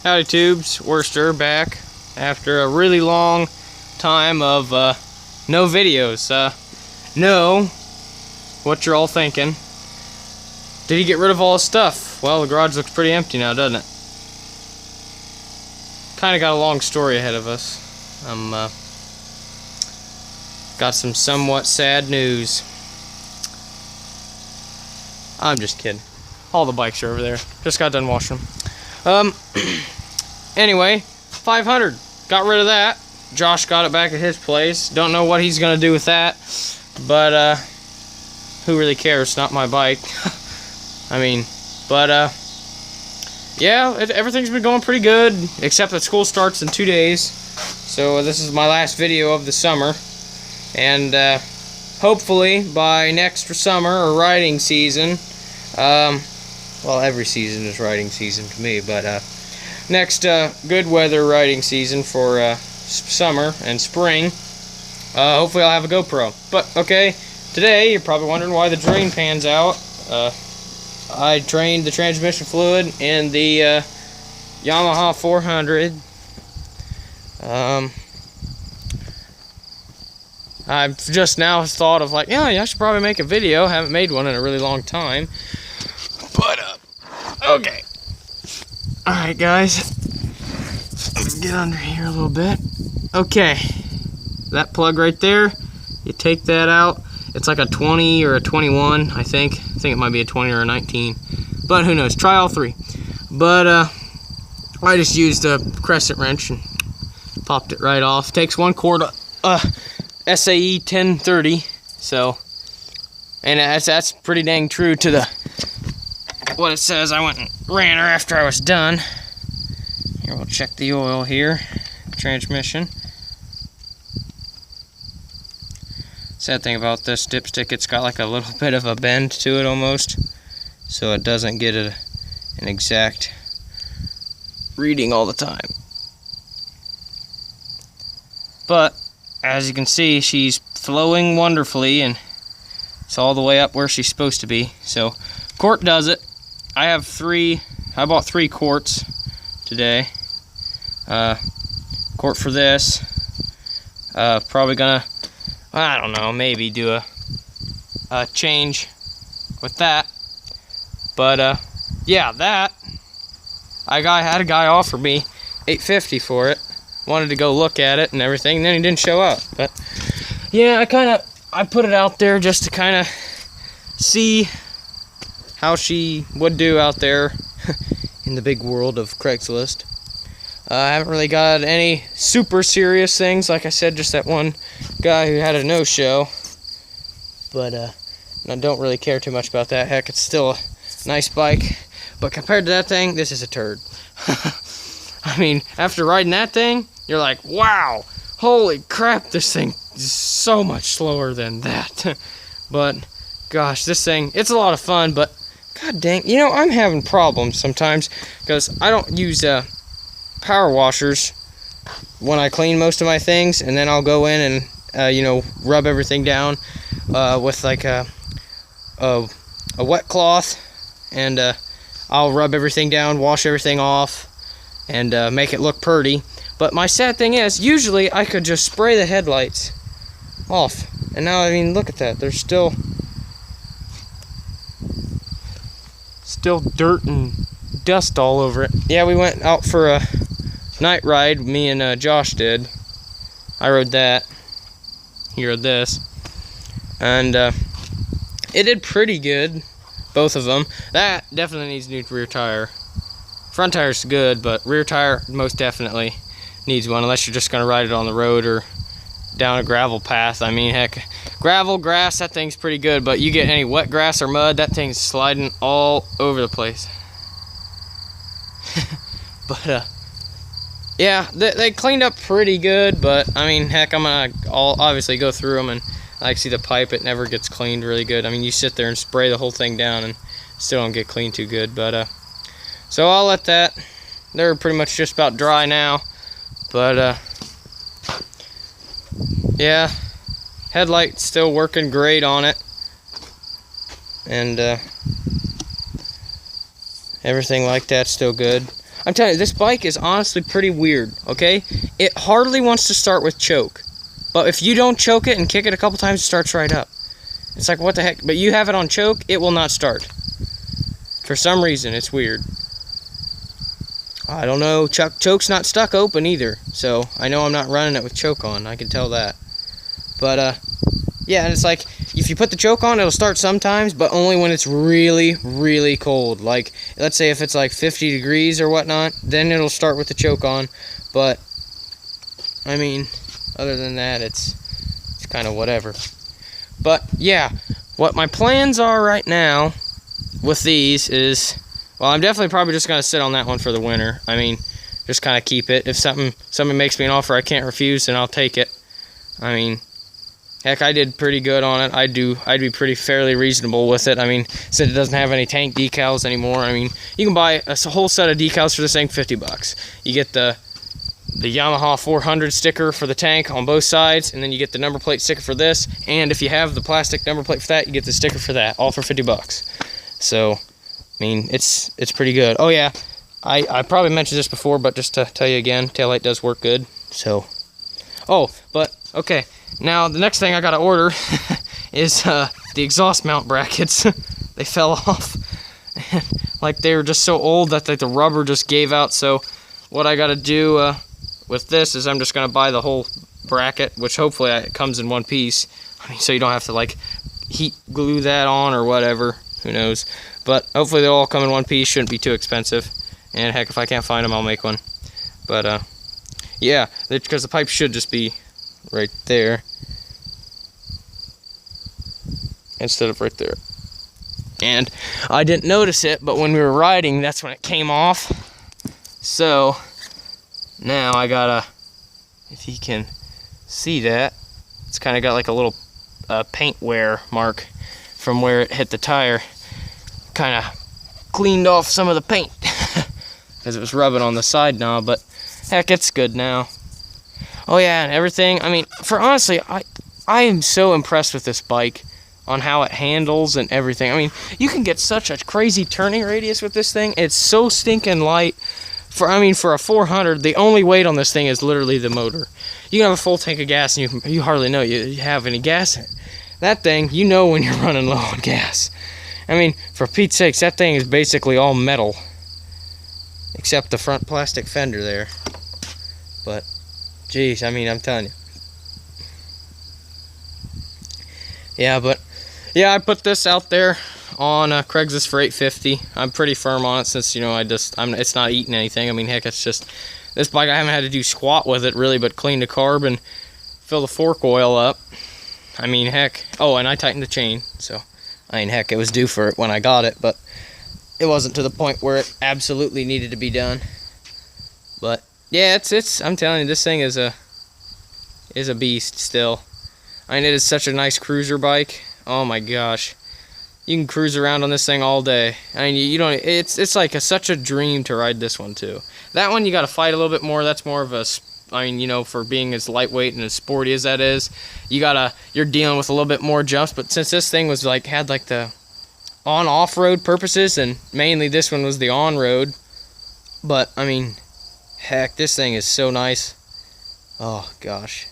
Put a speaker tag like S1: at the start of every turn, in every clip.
S1: Howdy tubes, Worcester back after a really long time of no videos. No, what you're all thinking. Did he get rid of all his stuff? Well, the garage looks pretty empty now, doesn't it? Kinda got a long story ahead of us. Got some somewhat sad news. I'm just kidding. All the bikes are over there. Just got done washing them. Anyway, 500. Got rid of that. Josh got it back at his place. Don't know what he's gonna do with that, but who really cares? It's not my bike. I mean, but yeah, everything's been going pretty good, except that school starts in 2 days. So this is my last video of the summer, and hopefully by next summer or riding season, well, every season is riding season to me, but next good weather riding season for summer and spring, hopefully I'll have a GoPro. But okay, today you're probably wondering why the drain pan's out. I drained the transmission fluid in the Yamaha 400. I've just now thought of like, yeah, I should probably make a video. Haven't made one in a really long time. But okay. Alright guys, get under here a little bit. Okay, that plug right there, you take that out. It's like a 20 or a 21, I think. I think it might be a 20 or a 19, but who knows, try all three. But I just used a crescent wrench and popped it right off. Takes 1 quart SAE 1030, so, and that's pretty dang true to the what it says. I went and ran her after I was done. Here, we'll check the oil here, transmission. Sad thing about this dipstick, it's got like a little bit of a bend to it almost, so it doesn't get an exact reading all the time. But as you can see, she's flowing wonderfully, and it's all the way up where she's supposed to be. So quart does it. I bought 3 quarts today. Quart for this. Probably gonna, I don't know, maybe do a change with that. But yeah, that I had a guy offer me $8.50 for it. Wanted to go look at it and everything, and then he didn't show up. But yeah, I put it out there just to kind of see how she would do out there in the big world of Craigslist. I haven't really got any super serious things. Like I said, just that one guy who had a no-show. But I don't really care too much about that. Heck, it's still a nice bike. But compared to that thing, this is a turd. I mean, after riding that thing, you're like, wow, holy crap, this thing is so much slower than that. But gosh, this thing, it's a lot of fun, but god dang, you know, I'm having problems sometimes because I don't use power washers when I clean most of my things, and then I'll go in and you know, rub everything down with like a wet cloth, and I'll rub everything down, wash everything off, and make it look pretty. But my sad thing is, usually I could just spray the headlights off, and now, I mean, look at that, there's still dirt and dust all over it. Yeah, we went out for a night ride, me and Josh did. I rode that, he rode this, and it did pretty good, both of them. That definitely needs a new rear tire. Front tire's good, but rear tire most definitely needs one, unless you're just gonna ride it on the road or down a gravel path. I mean, heck, gravel, grass, that thing's pretty good, but you get any wet grass or mud, that thing's sliding all over the place. But yeah, they cleaned up pretty good, but I mean, heck, I'll obviously go through them, and I see the pipe, it never gets cleaned really good. I mean, you sit there and spray the whole thing down and still don't get cleaned too good. But so I'll let that, they're pretty much just about dry now. But yeah, headlight's still working great on it, and everything like that's still good. I'm telling you, this bike is honestly pretty weird, okay? It hardly wants to start with choke. But if you don't choke it and kick it a couple times, it starts right up. It's like, what the heck? But you have it on choke, it will not start. For some reason, it's weird. I don't know, choke's not stuck open either. So, I know I'm not running it with choke on, I can tell that. But, yeah, and it's like, if you put the choke on, it'll start sometimes, but only when it's really, really cold. Like, let's say if it's like 50 degrees or whatnot, then it'll start with the choke on. But, I mean, other than that, it's kind of whatever. But, yeah, what my plans are right now with these is, well, I'm definitely probably just going to sit on that one for the winter. I mean, just kind of keep it. If somebody makes me an offer I can't refuse, then I'll take it. I mean, heck, I did pretty good on it. I'd be pretty fairly reasonable with it. I mean, since it doesn't have any tank decals anymore, I mean, you can buy a whole set of decals for this thing, $50. You get the Yamaha 400 sticker for the tank on both sides, and then you get the number plate sticker for this, and if you have the plastic number plate for that, you get the sticker for that, all for $50. So, I mean, it's pretty good. Oh yeah, I probably mentioned this before, but just to tell you again, taillight does work good. So, oh, but okay. Now, the next thing I gotta order is the exhaust mount brackets. They fell off. Like, they were just so old that like, the rubber just gave out. So, what I gotta do with this is I'm just gonna buy the whole bracket, which hopefully it comes in one piece. I mean, so you don't have to, like, heat glue that on or whatever. Who knows? But hopefully they'll all come in one piece. Shouldn't be too expensive. And heck, if I can't find them, I'll make one. But, yeah, because the pipe should just be right there instead of right there. And I didn't notice it, but when we were riding, that's when it came off. So now I gotta, if you can see that, it's kind of got like a little paint wear mark from where it hit the tire. Kind of cleaned off some of the paint because it was rubbing on the side knob, but heck, it's good now. Oh yeah, and everything. I mean, for honestly, I am so impressed with this bike on how it handles and everything. I mean, you can get such a crazy turning radius with this thing. It's so stinking light. For a 400, the only weight on this thing is literally the motor. You can have a full tank of gas and you hardly know you have any gas in it. That thing, you know when you're running low on gas. I mean, for Pete's sakes, that thing is basically all metal. Except the front plastic fender there. But, geez, I mean, I'm telling you. Yeah, but, yeah, I put this out there on Craigslist for $850. I'm pretty firm on it since, you know, it's not eating anything. I mean, heck, it's just, this bike, I haven't had to do squat with it, really, but clean the carb and fill the fork oil up. I mean, heck, oh, and I tightened the chain, so, I mean, heck, it was due for it when I got it, but it wasn't to the point where it absolutely needed to be done. But, yeah, I'm telling you, this thing is a beast still. I mean, it is such a nice cruiser bike. Oh my gosh. You can cruise around on this thing all day. I mean, you don't, it's like such a dream to ride this one too. That one you got to fight a little bit more. That's more of a, I mean, you know, for being as lightweight and as sporty as that is, you're dealing with a little bit more jumps. But since this thing was like, had like the on off-road purposes, and mainly this one was the on-road. But, I mean, heck, this thing is so nice. Oh gosh.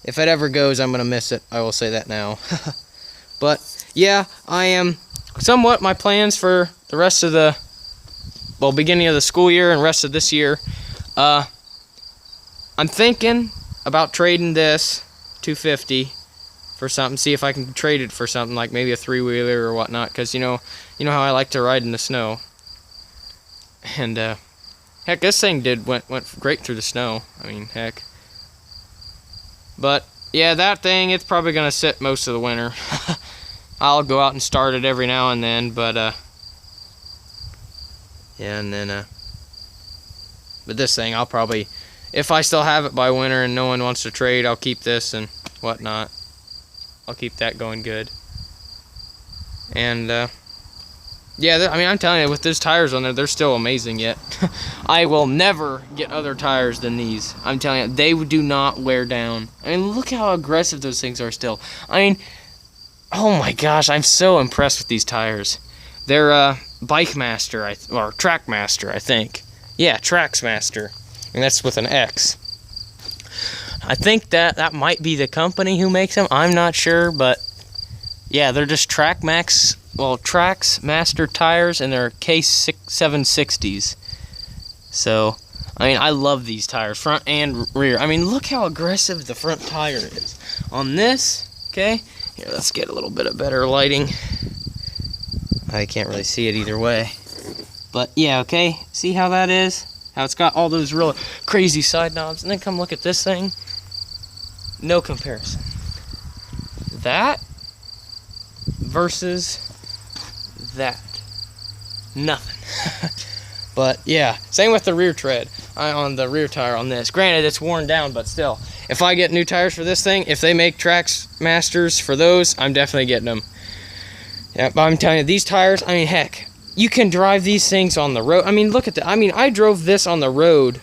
S1: If it ever goes, I'm going to miss it. I will say that now. But, yeah, I am somewhat my plans for the rest of the, well, beginning of the school year and rest of this year. I'm thinking about trading this $250 for something. See if I can trade it for something like maybe a three-wheeler or whatnot. Because, you know how I like to ride in the snow. And, heck, this thing went great through the snow. I mean, heck. But, yeah, that thing, it's probably going to sit most of the winter. I'll go out and start it every now and then, but, yeah, and then, but this thing, I'll probably, if I still have it by winter and no one wants to trade, I'll keep this and whatnot. I'll keep that going good. And, yeah, I mean, I'm telling you, with those tires on there, they're still amazing yet. I will never get other tires than these. I'm telling you, they do not wear down. I mean, look how aggressive those things are still. I mean, oh my gosh, I'm so impressed with these tires. They're Bike Master, or Track Master, I think. Yeah, Traxmaster, and that's with an X. I think that might be the company who makes them. I'm not sure, but yeah, they're just Traxmaster tires, and they're K760s. So, I mean, I love these tires, front and rear. I mean, look how aggressive the front tire is. On this, okay, here, let's get a little bit of better lighting. I can't really see it either way. But yeah, okay, see how that is? How it's got all those real crazy side knobs. And then come look at this thing. No comparison. That versus that. Nothing. But yeah, same with the rear tread on the rear tire on this. Granted, it's worn down, but still. If I get new tires for this thing, if they make Traxmasters for those, I'm definitely getting them. Yeah, but I'm telling you, these tires, I mean, heck, you can drive these things on the road. I mean, look at that. I mean, I drove this on the road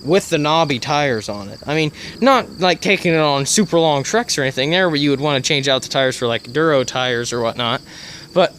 S1: with the knobby tires on it. I mean, not like taking it on super long treks or anything there where you would want to change out the tires for like Duro tires or whatnot. But,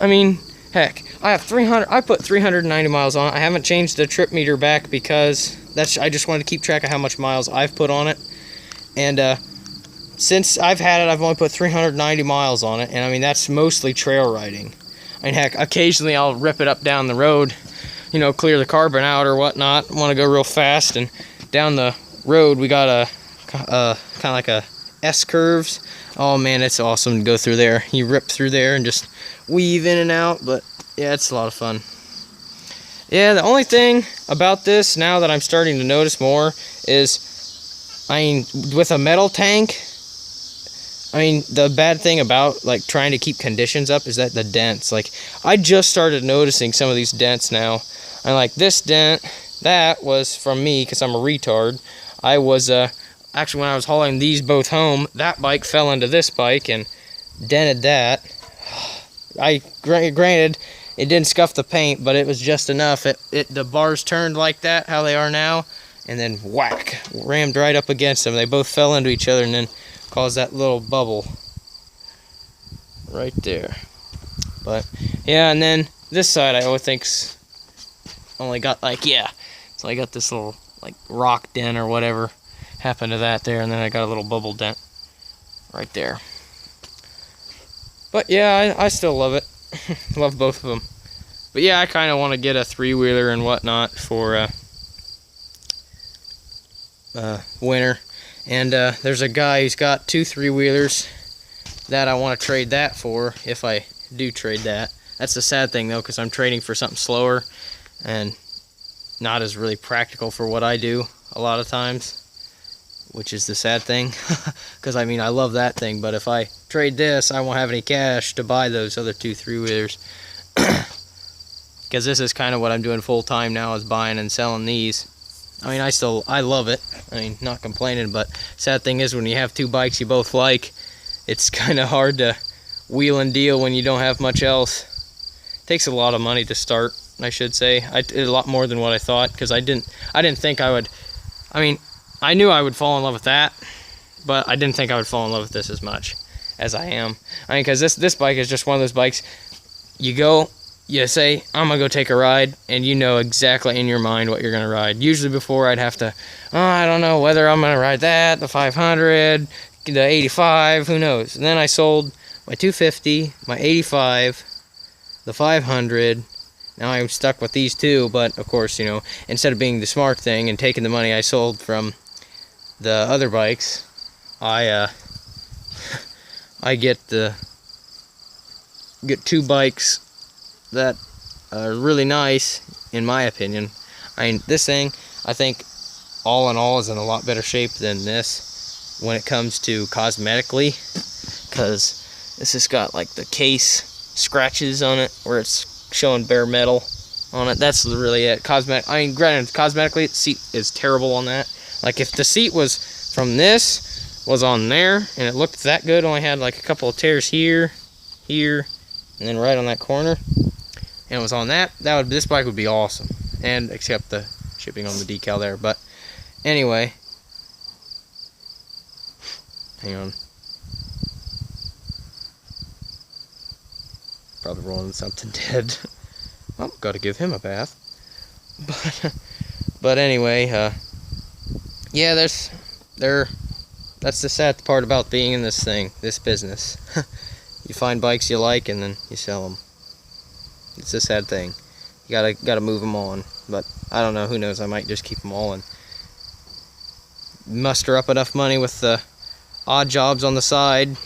S1: I mean, heck, I put 390 miles on it. I haven't changed the trip meter back because I just wanted to keep track of how much miles I've put on it. And since I've had it, I've only put 390 miles on it. And I mean, that's mostly trail riding. I mean, heck, occasionally I'll rip it up down the road, you know, clear the carbon out or whatnot. Want to go real fast, and down the road we got a kind of like a S curves. Oh man, it's awesome to go through there. You rip through there and just weave in and out, but yeah, it's a lot of fun. Yeah, the only thing about this now that I'm starting to notice more is, I mean, with a metal tank, I mean, the bad thing about like trying to keep conditions up is that the dents, like I just started noticing some of these dents now. And like this dent, that was from me because I'm a retard. I was actually, when I was hauling these both home, that bike fell into this bike and dented that. Granted, it didn't scuff the paint, but it was just enough. The bars turned like that, how they are now, and then whack, rammed right up against them. They both fell into each other and then caused that little bubble right there. But yeah, and then this side I always think's only got like, yeah, so I got this little like rock dent or whatever happened to that there, and then I got a little bubble dent right there. But yeah, I still love it. Love both of them. But yeah, I kind of want to get a three-wheeler and whatnot for winter. And there's a guy who's got 2 3-wheelers that I want to trade that for, if I do trade that. That's the sad thing though, because I'm trading for something slower and not as really practical for what I do a lot of times, which is the sad thing. Because I mean, I love that thing, but if I trade this, I won't have any cash to buy those other 2 3-wheelers. Because this is kind of what I'm doing full time now, is buying and selling these. I mean, I love it. I mean, not complaining, but sad thing is when you have 2 bikes you both like, it's kind of hard to wheel and deal when you don't have much else. It takes a lot of money to start, I should say. I did a lot more than what I thought, because I didn't think I would. I mean, I knew I would fall in love with that, but I didn't think I would fall in love with this as much as I am. I mean, because this bike is just one of those bikes, you go, you say, I'm going to go take a ride, and you know exactly in your mind what you're going to ride. Usually before I'd have to, I don't know whether I'm going to ride that, the 500, the 85, who knows. And then I sold my 250, my 85, the 500. Now I'm stuck with these 2, but of course, you know, instead of being the smart thing and taking the money I sold from the other bikes, I get 2 bikes that are really nice, in my opinion. I mean, this thing, I think, all in all, is in a lot better shape than this when it comes to cosmetically, because this has got like the case scratches on it where it's showing bare metal on it. That's really it. I mean, granted, cosmetically, the seat is terrible on that. Like, if the seat was from this, was on there, and it looked that good, only had like a couple of tears here, and then right on that corner, and it was on that, this bike would be awesome. And except the shipping on the decal there. But anyway, hang on. Probably rolling something dead. Oh, gotta give him a bath. But But anyway, yeah, that's the sad part about being in this business. You find bikes you like and then you sell them. It's a sad thing. You gotta move them on. But I don't know. Who knows? I might just keep them all and muster up enough money with the odd jobs on the side,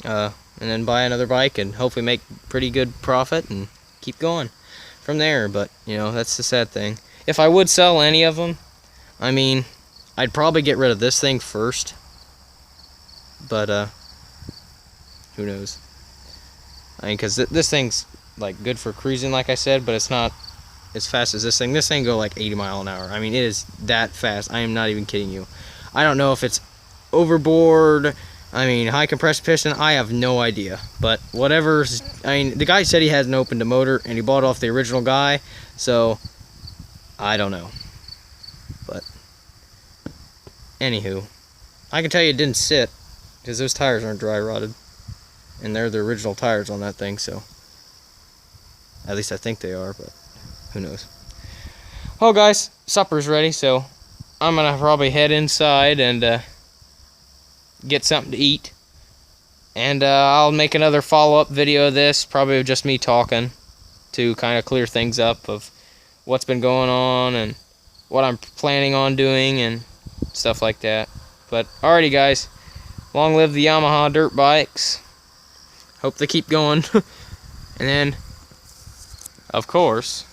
S1: and then buy another bike and hopefully make pretty good profit and keep going from there. But you know, that's the sad thing. If I would sell any of them, I mean, I'd probably get rid of this thing first. But who knows? I mean, because this thing's like good for cruising, like I said, but it's not as fast as this thing. This thing go like 80 miles an hour. I mean, it is that fast. I am not even kidding you. I don't know if it's overboard, I mean, high compressed piston, I have no idea. But whatever's, I mean, the guy said he hasn't opened a motor and he bought it off the original guy, so I don't know. But anywho, I can tell you it didn't sit because those tires aren't dry rotted, and they're the original tires on that thing, so at least I think they are, but who knows. Well guys, supper's ready, so I'm gonna probably head inside and get something to eat, and I'll make another follow-up video of this, probably just me talking to kind of clear things up of what's been going on and what I'm planning on doing and stuff like that. But alrighty guys, long live the Yamaha dirt bikes, hope they keep going. And then of course,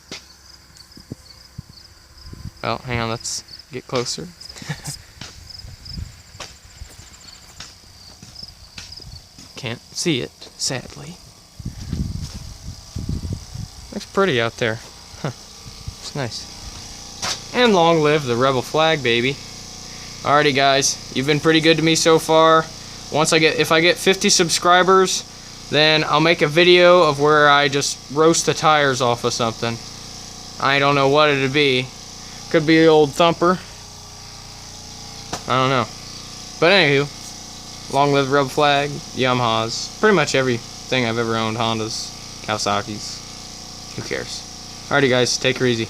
S1: well, hang on, let's get closer. Can't see it, sadly. Looks pretty out there. Huh. It's nice. And long live the Rebel flag, baby. Alrighty guys, you've been pretty good to me so far. If I get 50 subscribers, then I'll make a video of where I just roast the tires off of something. I don't know what it'd be. Could be the old Thumper. I don't know. But anywho, long live Rebel flag, Yamahas, pretty much everything I've ever owned, Hondas, Kawasaki's. Who cares? Alrighty guys, take her easy.